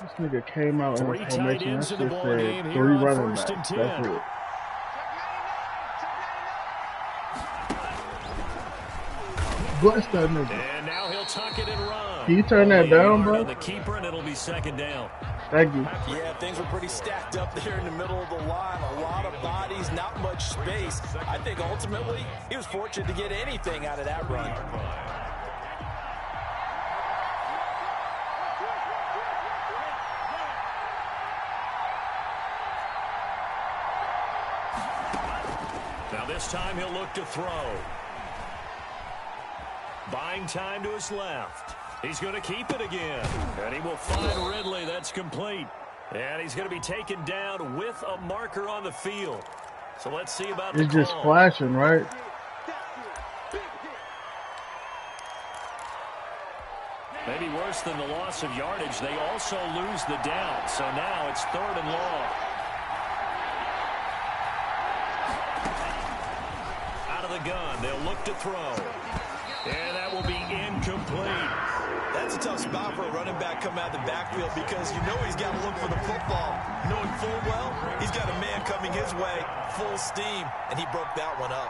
This nigga came out in a formation. That shit said 3 running backs. That's it. Bless that nigga. And now he'll tuck it and run. Can you turn that down, bro? The keeper, and it'll be second down. Thank you. Yeah, things were pretty stacked up there in the middle of the line. A lot of bodies, not much space. I think ultimately he was fortunate to get anything out of that run. Now this time he'll look to throw. Buying time to his left. He's going to keep it again. And he will find Ridley. That's complete. And he's going to be taken down with a marker on the field. So let's see about the call. It's just flashing, right? Maybe worse than the loss of yardage, they also lose the down. So now it's 3rd and long. Out of the gun, they'll look to throw. And that will be incomplete. That's a tough spot for a running back coming out of the backfield because you know he's got to look for the football. Knowing full well, he's got a man coming his way, full steam, and he broke that one up.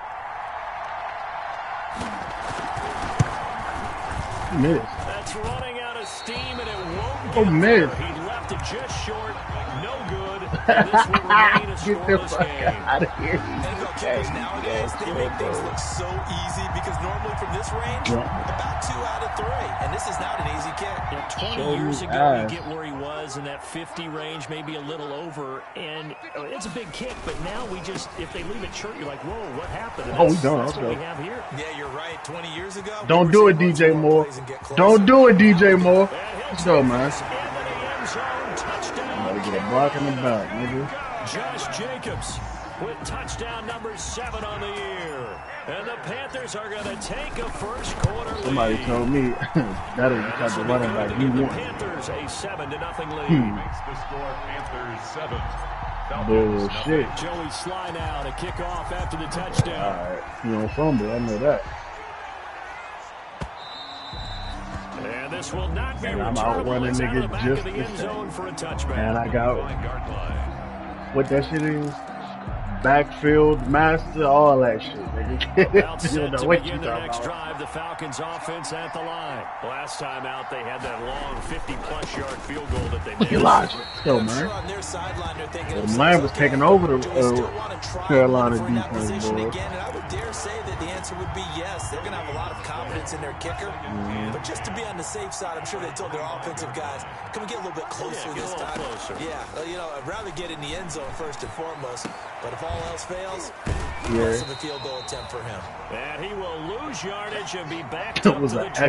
Miss. That's running out of steam, and it won't Oh, miss. He left it just short. No good. And this will remain a scoreless game. Out of here. NFL kickers nowadays, they make things look so easy because normally from this range, about 2 out of 3. And this is not an easy kick. Yeah, 20 years ago, you get where he was in that 50 range, maybe a little over. And it's a big kick, but now we just, if they leave it short, you're like, whoa, what happened? Oh, we done. That's what we have here. Yeah, you're right. 20 years ago. Don't do it, DJ Moore. Don't do it, DJ Moore. Let's go, man. Gotta get a block in the back, nigga. Josh Jacobs with touchdown number 7 on the year. And the Panthers are going to take a first quarter lead. Somebody told me that is the type of running back he wants. Panthers a 7-0 lead. Makes the score Panthers 7. Bullshit. Joey Sly now to kick off after the touchdown. All right. You don't fumble. I know that. And this will not be And I'm out running niggas just the same. And I got what that shit is. Backfield master, all that shit, nigga. You don't know what you talking about. Drive, the Falcons offense at the line. Last time out, they had that long 50-plus yard field goal that they made. Let's go, man. The line was taking over the Carolina defense, boy. Again, and I would dare say that the answer would be yes. They're going to have a lot of confidence in their kicker. But just to be on the safe side, I'm sure they told their offensive guys, can we get a little bit closer this time? Yeah, you know, I'd rather get in the end zone first and foremost. But if all else fails, less of a field goal attempt for him. And he will lose yardage and be back up to the 24.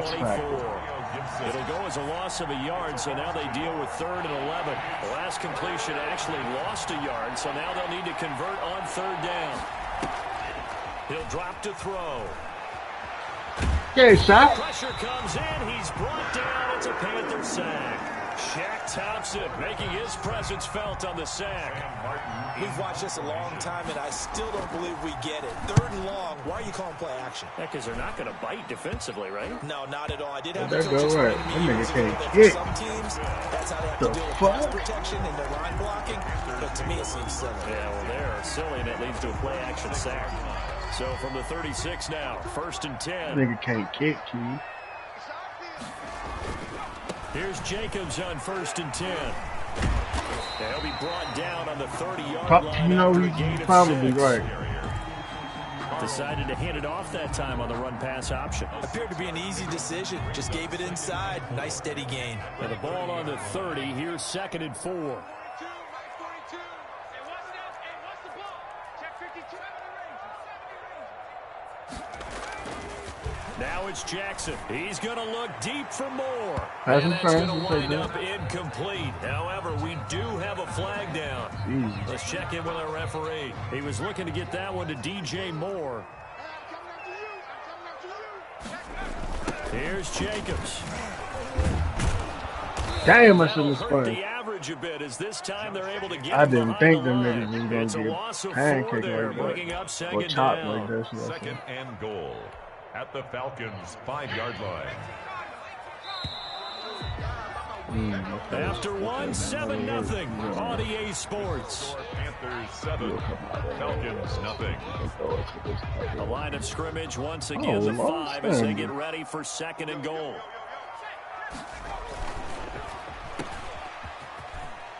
It'll go as a loss of a yard, so now they deal with 3rd and 11. The last completion actually lost a yard, so now they'll need to convert on 3rd down. He'll drop to throw. Okay, shot. Pressure comes in. He's brought down. It's a Panther sack. Shaq Thompson making his presence felt on the sack. We've watched this a long time, and I still don't believe we get it. 3rd and long. Why are you calling play action? Yeah, because they're not going to bite defensively, right? No, not at all. I did have That a coach right. explain to me That years nigga ago can't that kick. for some teams, that's how they have to deal with pass protection and their line blocking. But to me, it seems silly. Yeah, well, they're silly, and it leads to a play action sack. So from the 36 now, 1st and 10. Nigga can't kick, Key. Here's Jacobs on 1st and 10. He'll be brought down on the 30-yard line. You know, he's probably right. Decided to hand it off that time on the run-pass option. Appeared to be an easy decision. Just gave it inside. Nice steady gain. And the ball on the 30. Here's 2nd and 4. Now it's Jackson. He's going to look deep for more. And that's going to wind up incomplete. However, we do have a flag down. Let's check in with our referee. He was looking to get that one to DJ Moore. Here's Jacobs. Damn, I shouldn't have spun. The average a bit as this time they're able to get I didn't think them line. niggas was going to get pancaked like that. Or chopped like that. 2nd and goal at the Falcons' 5-yard line. After one, 7-0 on EA Sports. Panthers 7, Falcons nothing. A line of scrimmage once again, the 5 as they get ready for 2nd and goal.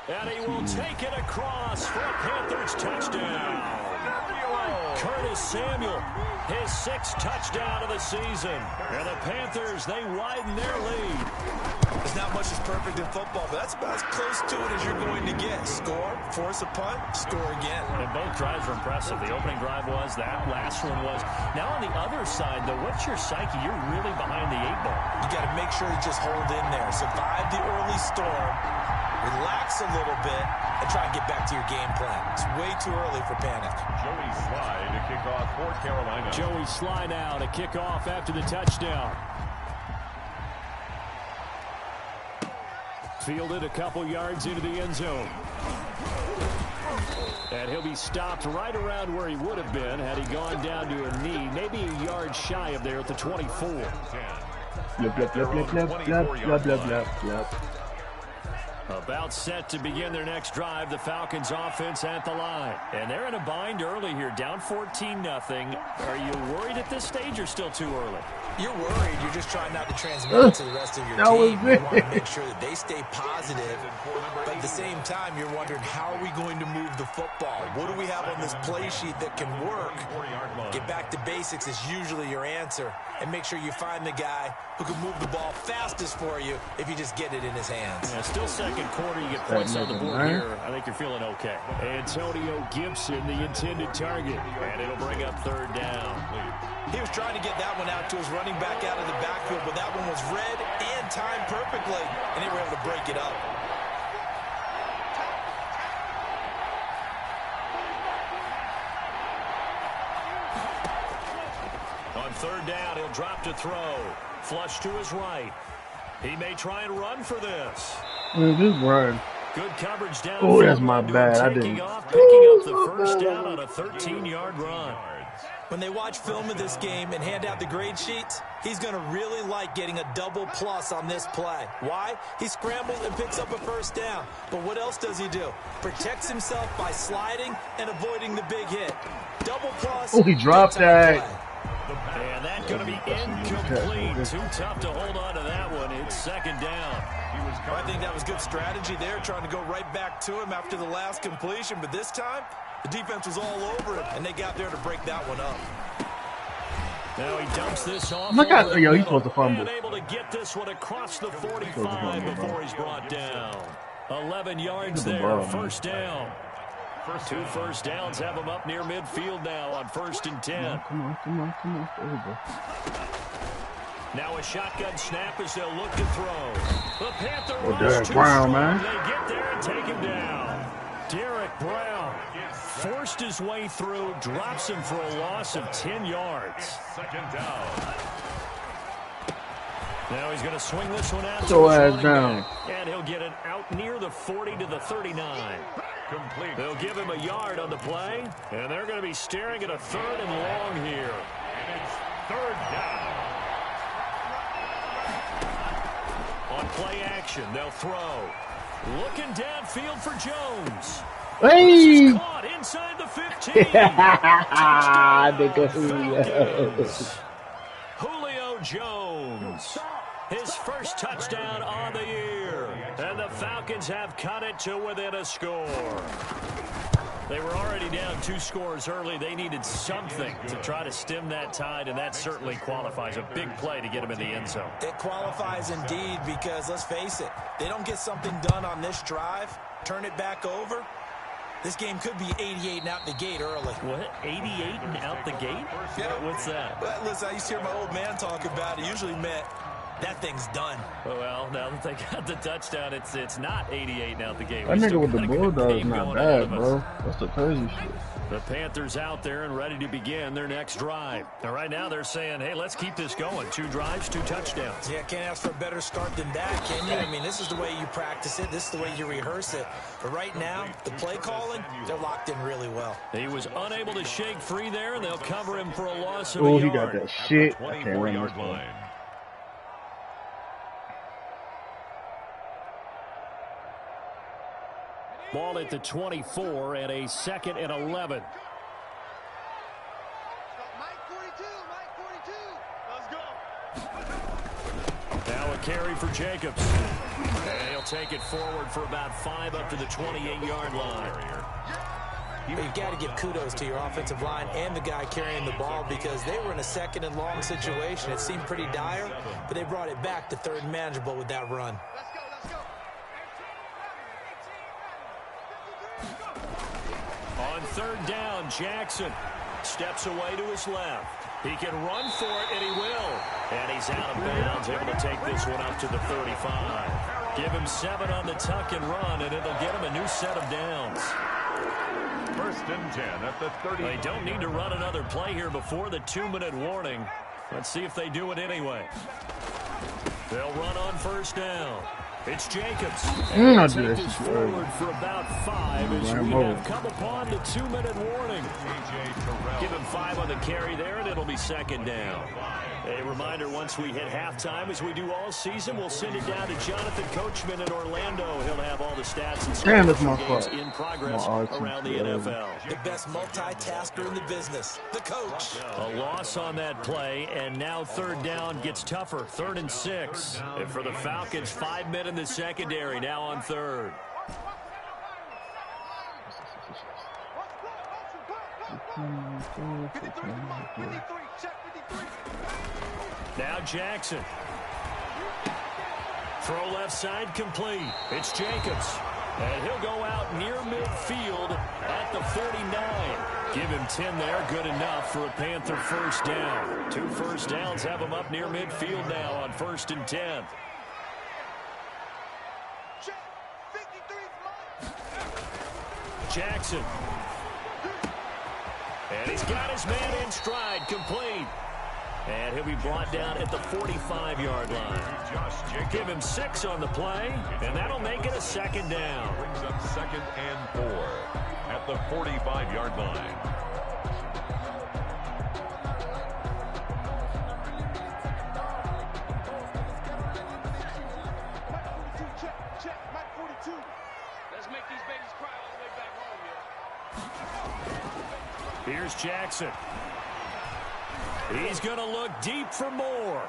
And he will take it across for a Panthers touchdown. Curtis Samuel, his 6th touchdown of the season. And the Panthers, they widen their lead. There's not much that's perfect in football, but that's about as close to it as you're going to get. Score, force a punt, score again. And both drives were impressive. The opening drive was, that last one was. Now on the other side, though, what's your psyche? You're really behind the 8 ball. You got to make sure you just hold in there. Survive the early storm. Relax a little bit and try and get back to your game plan. It's way too early for panic. Joey Sly to kick off for Carolina. Joey Sly now to kick off after the touchdown. Fielded a couple yards into the end zone. And he'll be stopped right around where he would have been had he gone down to a knee, maybe a yard shy of there at the 24. Blah, blah, blah, blah, blah, blah, blah, blah, blah. About set to begin their next drive, the Falcons offense at the line. And they're in a bind early here, down 14-0. Are you worried at this stage or still too early? You're worried. You're just trying not to transmit it to the rest of your team. You want to make sure that they stay positive. But at the same time, you're wondering, how are we going to move the football? What do we have on this play sheet that can work? Get back to basics is usually your answer. And make sure you find the guy who can move the ball fastest for you if you just get it in his hands. Yeah, still second quarter. You get points on the board here. I think you're feeling okay. Antonio Gibson, the intended target. And it'll bring up 3rd down. He was trying to get that one out to his running back out of the backfield, but that one was read and timed perfectly, and they were able to break it up. On 3rd down, he'll drop to throw. Flush to his right. He may try and run for this. Just run. Good coverage down. Oh, that's my bad. I didn't. Picking up the 1st down on a 13-yard run. When they watch film of this game and hand out the grade sheets, he's going to really like getting a double plus on this play. Why? He scrambles and picks up a 1st down. But what else does he do? Protects himself by sliding and avoiding the big hit. Double plus. Oh, he dropped that. And that's going to be incomplete. Too tough to hold on to that one. It's 2nd down. I think that was good strategy there, trying to go right back to him after the last completion. But this time, the defense was all over him, and they got there to break that one up. Now he dumps this off. Look at, yo, he's supposed to fumble. And able to get this one across the 45 before he's brought down. 11 yards there, 1st down. 2 1st downs have him up near midfield now on 1st and 10. Come on. There we go. Now a shotgun snap as they'll look to throw. The Panther Derek Brown, man. They get there and take him down. Derek Brown forced his way through, drops him for a loss of 10 yards. 2nd down. Now he's going to swing this one out. Throw ass down. And he'll get it out near the 40 to the 39. Complete. They'll give him a yard on the play, and they're going to be staring at a 3rd and long here. And it's 3rd down. On play action, they'll throw. Looking downfield for Jones. Hey! Caught inside the 15. Julio Jones. His 1st touchdown on the year. And the Falcons have cut it to within a score. They were already down 2 scores early. They needed something to try to stem that tide, and that certainly qualifies. A big play to get them in the end zone. It qualifies indeed because, let's face it, they don't get something done on this drive, turn it back over, this game could be 88 and out the gate early. What? 88 and out the gate? Yeah. What's that? Well, listen, I used to hear my old man talk about it. Usually meant that thing's done. Well, now that they got the touchdown, it's not 88 and out the gate. That nigga with the Bulldogs not bad, bro. That's the crazy shit. The Panthers out there and ready to begin their next drive. Now, right now, they're saying, hey, let's keep this going. 2 drives, 2 touchdowns. Yeah, can't ask for a better start than that, can you? I mean, this is the way you practice it. This is the way you rehearse it. But right now, the play calling, they're locked in really well. He was unable to shake free there, and they'll cover him for a loss of a Oh, yard. he got that shit. I can't run this one. Ball at the 24 and a 2nd and 11. Now a carry for Jacobs. And he'll take it forward for about 5 up to the 28-yard line. You've got to give kudos to your offensive line and the guy carrying the ball because they were in a 2nd and long situation. It seemed pretty dire, but they brought it back to 3rd and manageable with that run. On 3rd down, Jackson steps away to his left. He can run for it, and he will. And he's out of bounds, able to take this one up to the 35. Give him 7 on the tuck and run, and it'll get him a new set of downs. 1st and 10 at the 30. They don't need to run another play here before the 2-minute warning. Let's see if they do it anyway. They'll run on 1st down. It's Jacobs. And take this forward for about 5 as we have come upon the 2-minute warning. Give him 5 on the carry there, and it'll be 2nd down. A reminder, once we hit halftime, as we do all season, we'll send it down to Jonathan Coachman in Orlando. He'll have all the stats and games in progress around the NFL. The best multitasker in the business, the coach. A loss on that play, and now 3rd down gets tougher. 3rd and 6. And for the Falcons, 5 men in the secondary, now on 3rd. Now Jackson. Throw left side complete. It's Jacobs. And he'll go out near midfield at the 49. Give him 10 there. Good enough for a Panther 1st down. 2 first downs have him up near midfield now on 1st and 10. Jackson. And he's got his man in stride, complete. And he'll be brought down at the 45-yard line. Give him 6 on the play, and that'll make it a 2nd down. Brings up 2nd and 4 at the 45-yard line. Here's Jackson. He's going to look deep for Moore.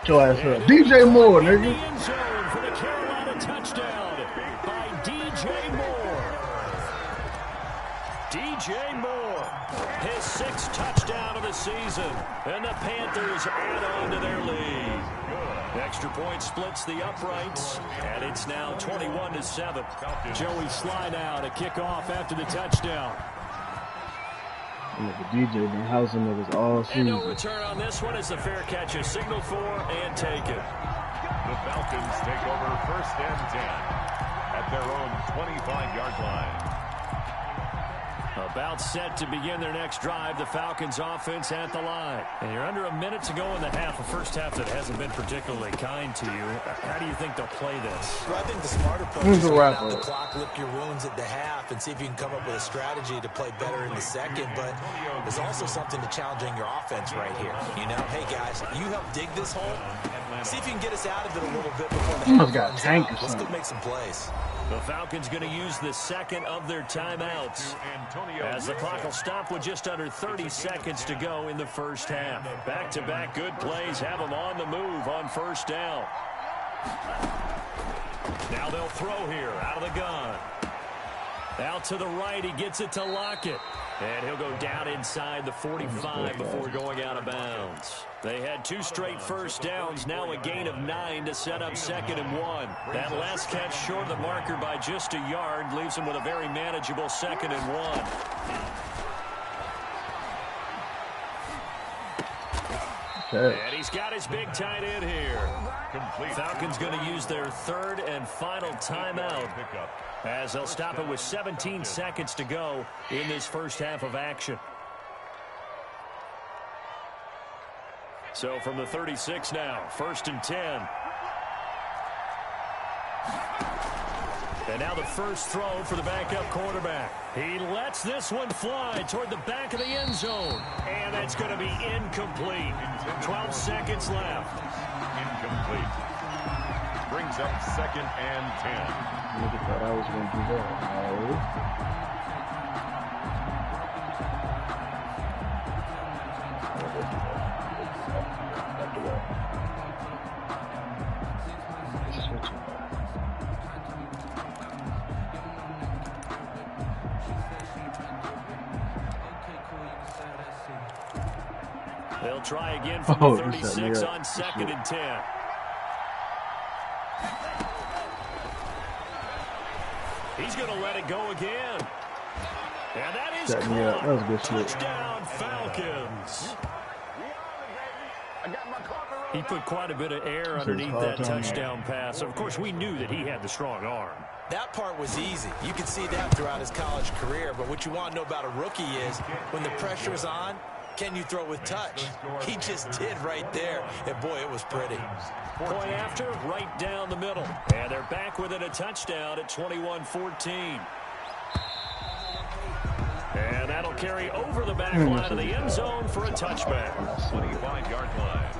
Your ass up. DJ Moore, nigga. End zone for the Carolina touchdown by DJ Moore. DJ Moore, his 6th touchdown of the season, and the Panthers add on to their lead. Extra point splits the uprights, and it's now 21-7. Joey Sly now to kick off after the touchdown. Look, the DJ been housing niggas all season. And no return on this one as the fair catch is signaled for and taken. The Falcons take over 1st and 10 at their own 25-yard line. About set to begin their next drive, the Falcons offense at the line. And you're under a minute to go in the half, a first half that hasn't been particularly kind to you. How do you think they'll play this? Well, I think the smart approach is to out the clock, lick your wounds at the half, and see if you can come up with a strategy to play better in the second. But there's also something to challenging your offense right here. You know, hey, guys, you help dig this hole. See if you can get us out of it a little bit before the half runs out. Let's go make some plays. The Falcons going to use the 2nd of their timeouts as the clock will stop with just under 30 seconds to go in the first half. Back-to-back good plays have them on the move on 1st down. Now they'll throw here out of the gun. Out to the right, he gets it to Lockett. And he'll go down inside the 45 before going out of bounds. They had 2 straight first downs, now a gain of 9 to set up 2nd and 1. That last catch short of the marker by just a yard leaves them with a very manageable 2nd and 1. And he's got his big tight end here. Falcons going to use their 3rd and final timeout as they'll stop it with 17 seconds to go in this first half of action. So from the 36 now, 1st and 10. And now the first throw for the backup quarterback. He lets this one fly toward the back of the end zone. And that's going to be incomplete. 12 seconds left. Incomplete. Brings brings up 2nd and 10. Look at that. I was going to do that. They'll try again from the 36 on 2nd and 10. He's going to let it go again. And that is caught. That was good shit. Touchdown, Falcons. He put quite a bit of air underneath that touchdown pass. Of course, we knew that he had the strong arm. That part was easy. You can see that throughout his college career. But what you want to know about a rookie is when the pressure is on, can you throw with touch? He just did right there. And, boy, it was pretty. Point after, right down the middle. And they're back within a touchdown at 21-14. And that'll carry over the back line of the end zone for a touchback. 25-yard line.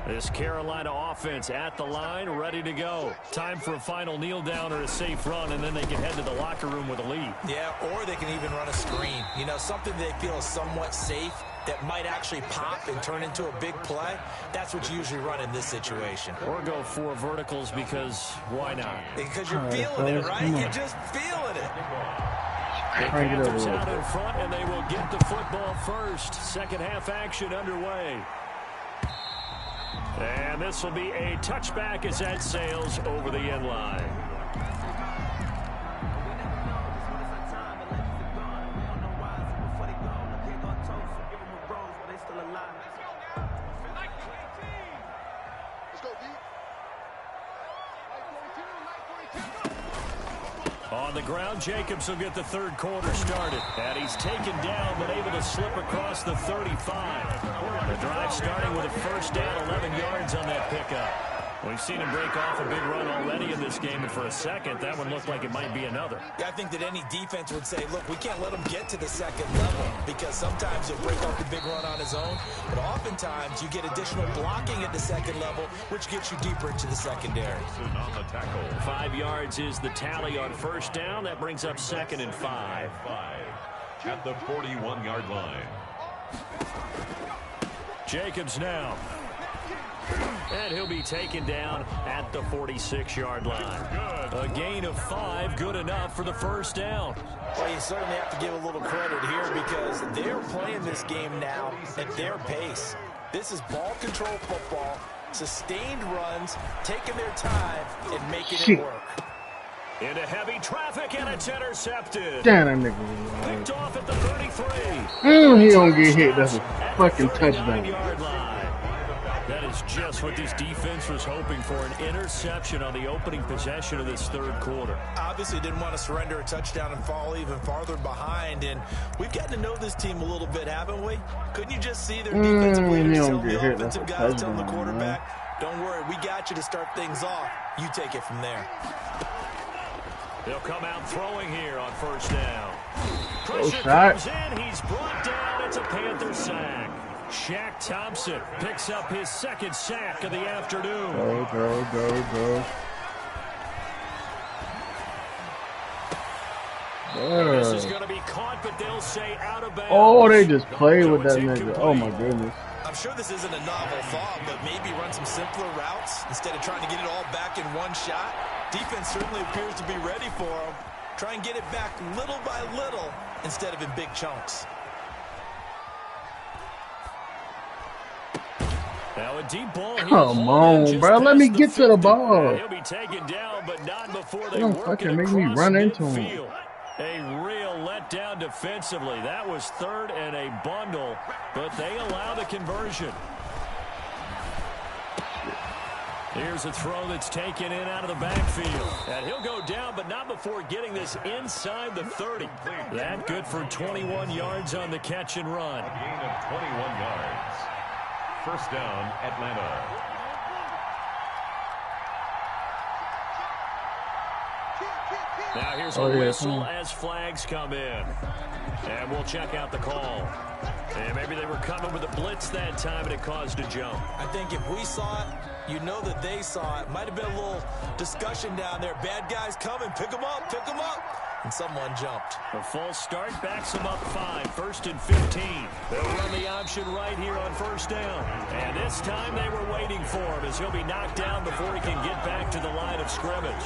This Carolina offense at the line, ready to go. Time for a final kneel down or a safe run, and then they can head to the locker room with a lead. Yeah, or they can even run a screen. You know, something they feel is somewhat safe that might actually pop and turn into a big play. That's what you usually run in this situation. Or go 4 verticals because why not? Because you're feeling it, right? You're just feeling it. The Panthers out in front, and they will get the football first. Second half action underway. And this will be a touchback as that sails over the end line. On the ground, Jacobs will get the third quarter started. And he's taken down, but able to slip across the 35. The drive starting with a first down, 11 yards on that pickup. We've seen him break off a big run already in this game, and for a second, that one looked like it might be another. Yeah, I think that any defense would say, look, we can't let him get to the second level because sometimes he'll break off the big run on his own, but oftentimes you get additional blocking at the second level, which gets you deeper into the secondary. On the tackle. 5 yards is the tally on first down. That brings up 2nd and 5. At the 41-yard line. Jacobs now. And he'll be taken down at the 46-yard line. A gain of 5, good enough for the first down. Well, you certainly have to give a little credit here because they're playing this game now at their pace. This is ball control football, sustained runs, taking their time and making it work. Into heavy traffic, and it's intercepted. Damn, that nigga. Picked off at the 33. He don't get hit. That's a fucking touchdown. That is just what this defense was hoping for, an interception on the opening possession of this third quarter. Obviously didn't want to surrender a touchdown and fall even farther behind, and we've gotten to know this team a little bit, haven't we? Couldn't you just see their defensive leaders telling the offensive guys, telling the quarterback, don't worry, we got you to start things off. You take it from there. They'll come out throwing here on first down. Pressure comes in. He's brought down. It's a Panther sack. Shaq Thompson picks up his second sack of the afternoon. Go. This is going to be caught, but they'll say out of bounds. Oh, they just played with that nigga. Oh, my goodness. I'm sure this isn't a novel thought, but maybe run some simpler routes instead of trying to get it all back in one shot. Defense certainly appears to be ready for him. Try and get it back little by little instead of in big chunks. Now a deep ball. Come on, bro. Let me get to the ball. He'll be taken down, but not before they don't fucking make me run into him. A real letdown defensively. That was third and a bundle, but they allow the conversion. Here's a throw that's taken in out of the backfield. And he'll go down, but not before getting this inside the 30. That good for 21 yards on the catch and run. A gain of 21 yards. First down, Atlanta. Now here's a whistle as flags come in. And we'll check out the call. And maybe they were coming with a blitz that time and it caused a jump. I think if we saw it, You know that they saw it. Might have been a little discussion down there. Bad guys coming. Pick them up. Pick them up. And someone jumped. A false start backs them up 5. 1st and 15. They'll run the option right here on 1st down. And this time they were waiting for him as he'll be knocked down before he can get back to the line of scrimmage.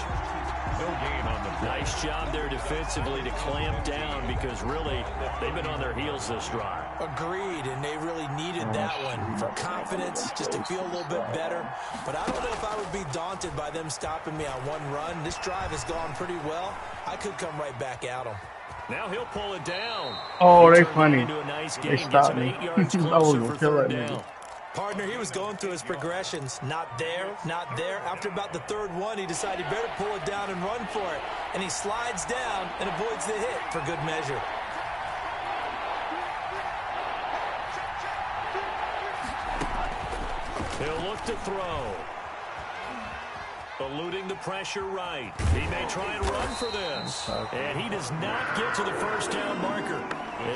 No gain on the play. Nice job there defensively to clamp down because really they've been on their heels this drive. Agreed, and they really needed that one for confidence, just to feel a little bit better. But I don't know if I would be daunted by them stopping me on one run. This drive has gone pretty well. I could come right back at them. Now he'll pull it down. Oh, they funny. They stopped me. I was gonna kill that nigga. Partner, he was going through his progressions. Not there, not there. After about the 3rd one, he decided he better pull it down and run for it. And he slides down and avoids the hit for good measure. He'll look to throw. Eluding the pressure right. He may try and run for this. And he does not get to the 1st down marker.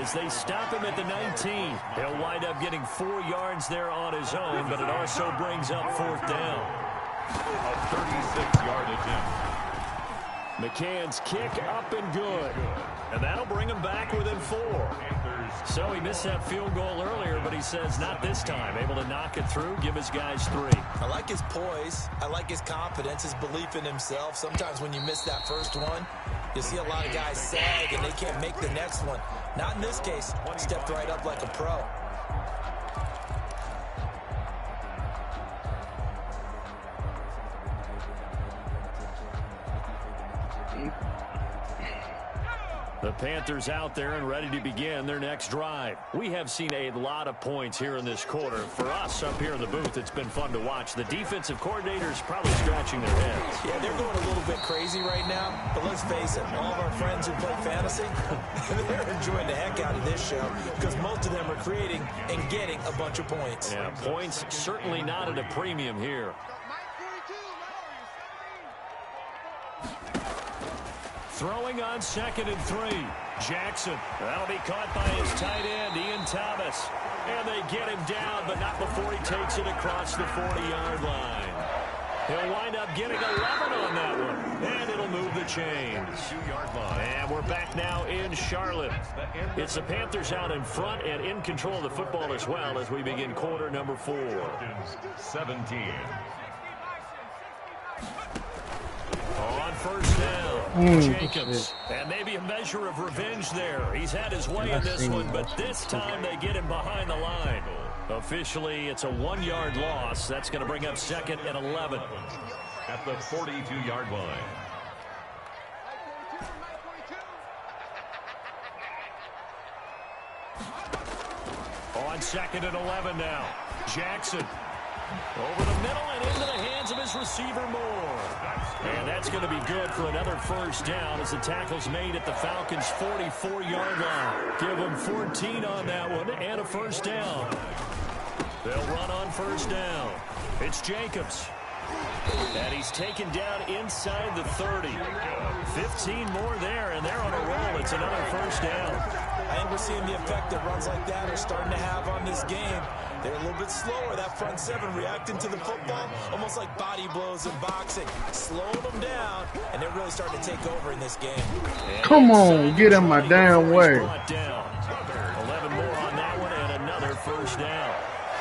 As they stop him at the 19, he'll wind up getting 4 yards there on his own, but it also brings up 4th down. A 36-yard attempt. McCann's kick up and good. And that'll bring him back within 4. So he missed that field goal earlier, but he says not this time. Able to knock it through, give his guys 3. I like his poise. I like his confidence, his belief in himself. Sometimes when you miss that first one, you'll see a lot of guys sag and they can't make the next one. Not in this case. Stepped right up like a pro. The Panthers out there and ready to begin their next drive. We have seen a lot of points here in this quarter. For us up here in the booth, it's been fun to watch. The defensive coordinators probably scratching their heads. Yeah, they're going a little bit crazy right now. But let's face it, all of our friends who play fantasy, they're enjoying the heck out of this show because most of them are creating and getting a bunch of points. Yeah, points certainly not at a premium here. Throwing on 2nd and 3. Jackson. That'll be caught by his tight end, Ian Thomas. And they get him down, but not before he takes it across the 40-yard line. He'll wind up getting 11 on that one. And it'll move the chains. 2-yard line. And we're back now in Charlotte. It's the Panthers out in front and in control of the football as well as we begin quarter number 4. 17. On 1st down, Jacobs. And maybe a measure of revenge there. He's had his way in this one, but this time they get him behind the line. Officially, it's a 1-yard loss. That's going to bring up 2nd and 11. At the 42-yard line. On 2nd and 11 now. Jackson. Over the middle and into the hands of his receiver Moore. And that's going to be good for another 1st down as the tackle's made at the Falcons' 44-yard line. Give them 14 on that one and a 1st down. They'll run on 1st down. It's Jacobs. And he's taken down inside the 30. 15 more there, and they're on a roll. It's another 1st down. I think we're seeing the effect that runs like that are starting to have on this game. They're a little bit slower, that front 7 reacting to the football, almost like body blows in boxing, slowing them down, and they're really starting to take over in this game. Come on, get in my damn way. 11 more on that one, and another 1st down.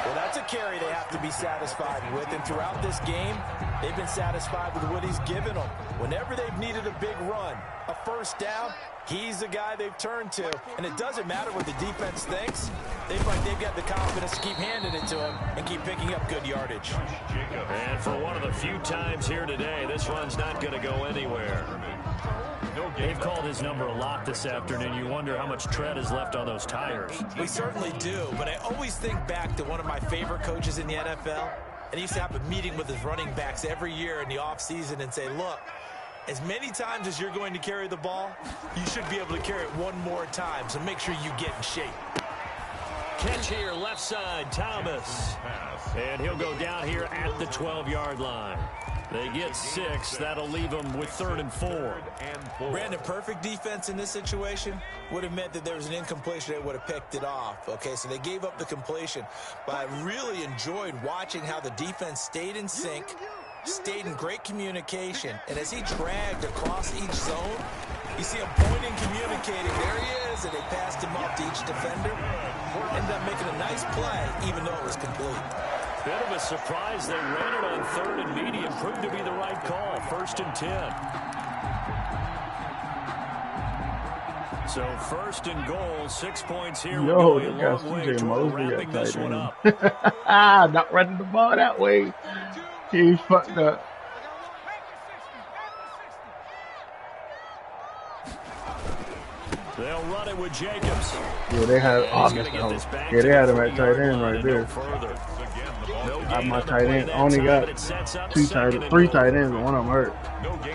Well, that's a carry they have to be satisfied with, and throughout this game, they've been satisfied with what he's given them. Whenever they've needed a big run, a 1st down, he's the guy they've turned to, and it doesn't matter what the defense thinks. They feel like they've got the confidence to keep handing it to him and keep picking up good yardage. And for one of the few times here today, this run's not going to go anywhere. They've called his number a lot this afternoon. You wonder how much tread is left on those tires. We certainly do, but I always think back to one of my favorite coaches in the NFL, and he used to have a meeting with his running backs every year in the offseason and say, look, as many times as you're going to carry the ball, you should be able to carry it one more time, so make sure you get in shape. Catch here, left side, Thomas. And he'll go down here at the 12-yard line. They get 6. That'll leave them with 3rd and 4. Brandon, perfect defense in this situation would have meant that there was an incompletion. They would have picked it off. Okay, so they gave up the completion. But I really enjoyed watching how the defense stayed in sync, stayed in great communication. And as he dragged across each zone, you see him pointing, communicating. There he is, and they passed him off to each defender. Ended up making a nice play, even though it was complete. Bit of a surprise. They ran it on 3rd and medium. Proved to be the right call. 1st and 10. So 1st and goal. 6 points here. Yo, they got CJ Mosley at tight end. Not running the ball that way. He fucked up. They'll run it with Jacobs. Yeah, they had they had him at tight end right there. My tight end only got 3 tight ends, and one of them hurt.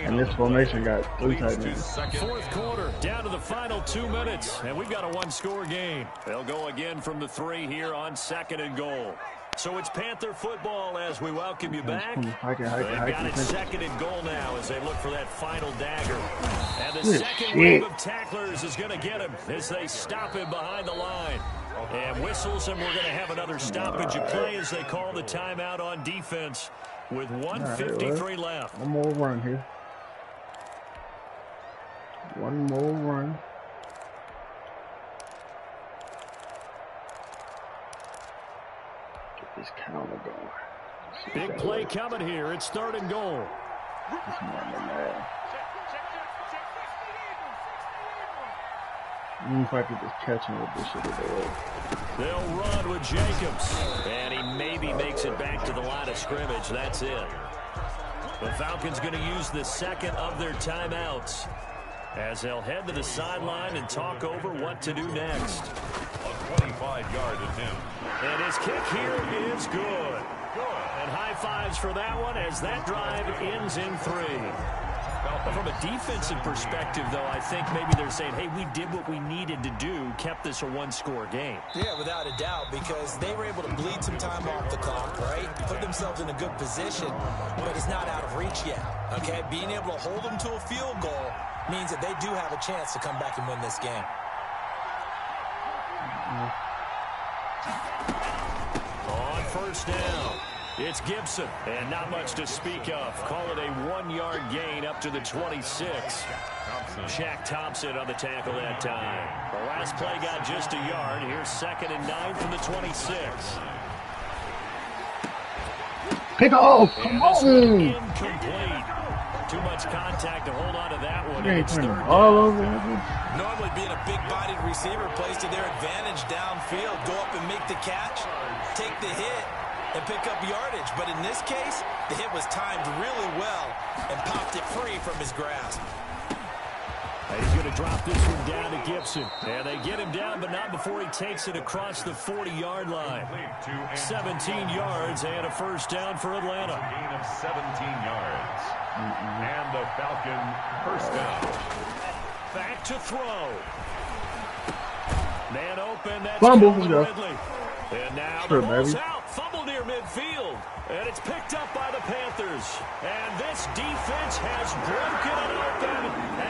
And this formation got 3 tight ends. 4th quarter, down to the final 2 minutes, and we've got a 1-score game. They'll go again from the 3 here on 2nd and goal. So it's Panther football as we welcome you back. They've got it 2nd and goal now as they look for that final dagger. And the second wave of tacklers is going to get him as they stop him behind the line. And whistles, and we're going to have another stoppage of play as they call the timeout on defense with 1:53 left. One more run here. One more run. Get this counter going. Big play coming here. It's 3rd and goal. If I could just catch him with this shit today. They'll run with Jacobs. And he maybe makes it back to the line of scrimmage. That's it. The Falcons going to use the 2nd of their timeouts as they'll head to the sideline and talk over what to do next. A 25-yard attempt. And his kick here is good. And high fives for that one as that drive ends in 3. From a defensive perspective, though, I think maybe they're saying, hey, we did what we needed to do, kept this a 1-score game. Yeah, without a doubt, because they were able to bleed some time off the clock, right? Put themselves in a good position, but it's not out of reach yet, okay? Being able to hold them to a field goal means that they do have a chance to come back and win this game. On 1st down. It's Gibson, and not much to speak of. Call it a 1-yard gain up to the 26. Shaq Thompson on the tackle that time. The last play got just a yard. Here's 2nd and 9 from the 26. Pick off! Come on! Incomplete. Too much contact to hold on to that one. You ain't It's turning 3rd all down. over. Normally being a big-bodied receiver plays to their advantage downfield. Go up and make the catch, take the hit, and pick up yardage. But in this case, the hit was timed really well and popped it free from his grasp. And he's going to drop this one down to Gibson. And they get him down, but not before he takes it across the 40-yard line. 17 yards and a 1st down for Atlanta. Gain of 17 yards. And the Falcon 1st down. Back to throw. Man open. That's Fumble. Ridley. And now the ball's out. Fumble near midfield. And it's picked up by the Panthers. And this defense has broken it open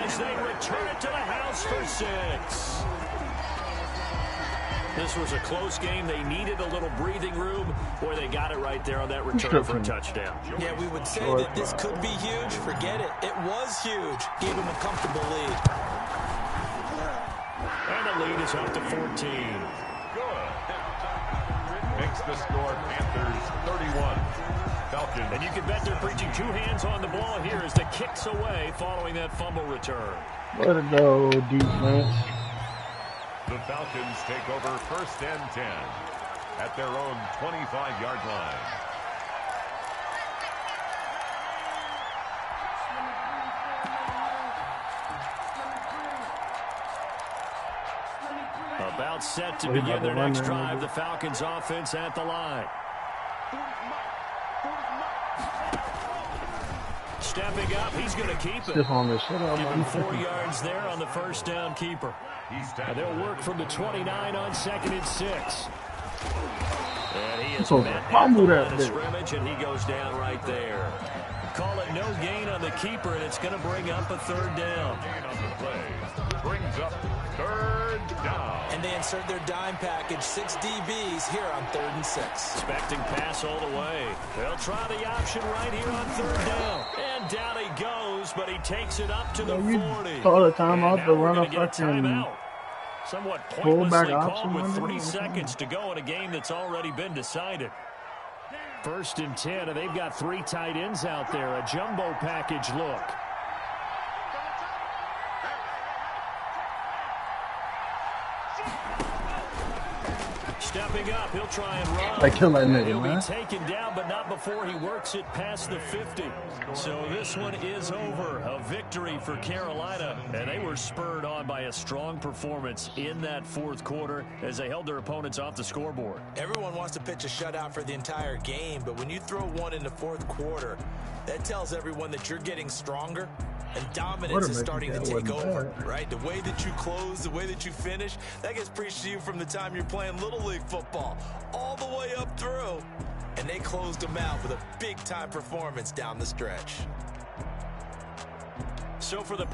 as they return it to the house for 6. This was a close game. They needed a little breathing room. Boy, they got it right there on that return for a touchdown. Yeah, we would say that this could be huge. Forget it. It was huge. Gave him a comfortable lead. And the lead is up to 14. Good. Makes the score Panthers 31. Falcons. And you can bet they're preaching 2 hands on the ball here as the kicks away following that fumble return. Let it go, defense. The Falcons take over 1st and 10 at their own 25-yard line. About set to begin their next drive. The Falcons offense at the line. Stepping up, he's going to keep it. Stiff on this shit. Give him 4 yards there on the 1st down keeper. And they'll work from the 29 on 2nd and 6. And he is met at the line of scrimmage, and he goes down right there. call it no gain on the keeper, and it's going to bring up a third down. Gain on the play brings up third down. And they insert their dime package, 6 DBs here on 3rd and 6. Expecting pass all the way. They'll try the option right here on 3rd down. And down he goes, but he takes it up to the 40. All the time off the run of fucking somewhat pointlessly called with 3 seconds to go in a game that's already been decided. 1st and 10, and they've got 3 tight ends out there. A jumbo package look. Stepping up, he'll try and run. I kill that nigga, He'll man. be taken down, but not before he works it past the 50. So this one is over. A victory for Carolina, and they were spurred on by a strong performance in that 4th quarter as they held their opponents off the scoreboard. Everyone wants to pitch a shutout for the entire game, but when you throw one in the 4th quarter, that tells everyone that you're getting stronger. And dominance is starting to take over, right? The way that you close, the way that you finish, that gets preached to you from the time you're playing Little League football all the way up through. And they closed them out with a big-time performance down the stretch. So for the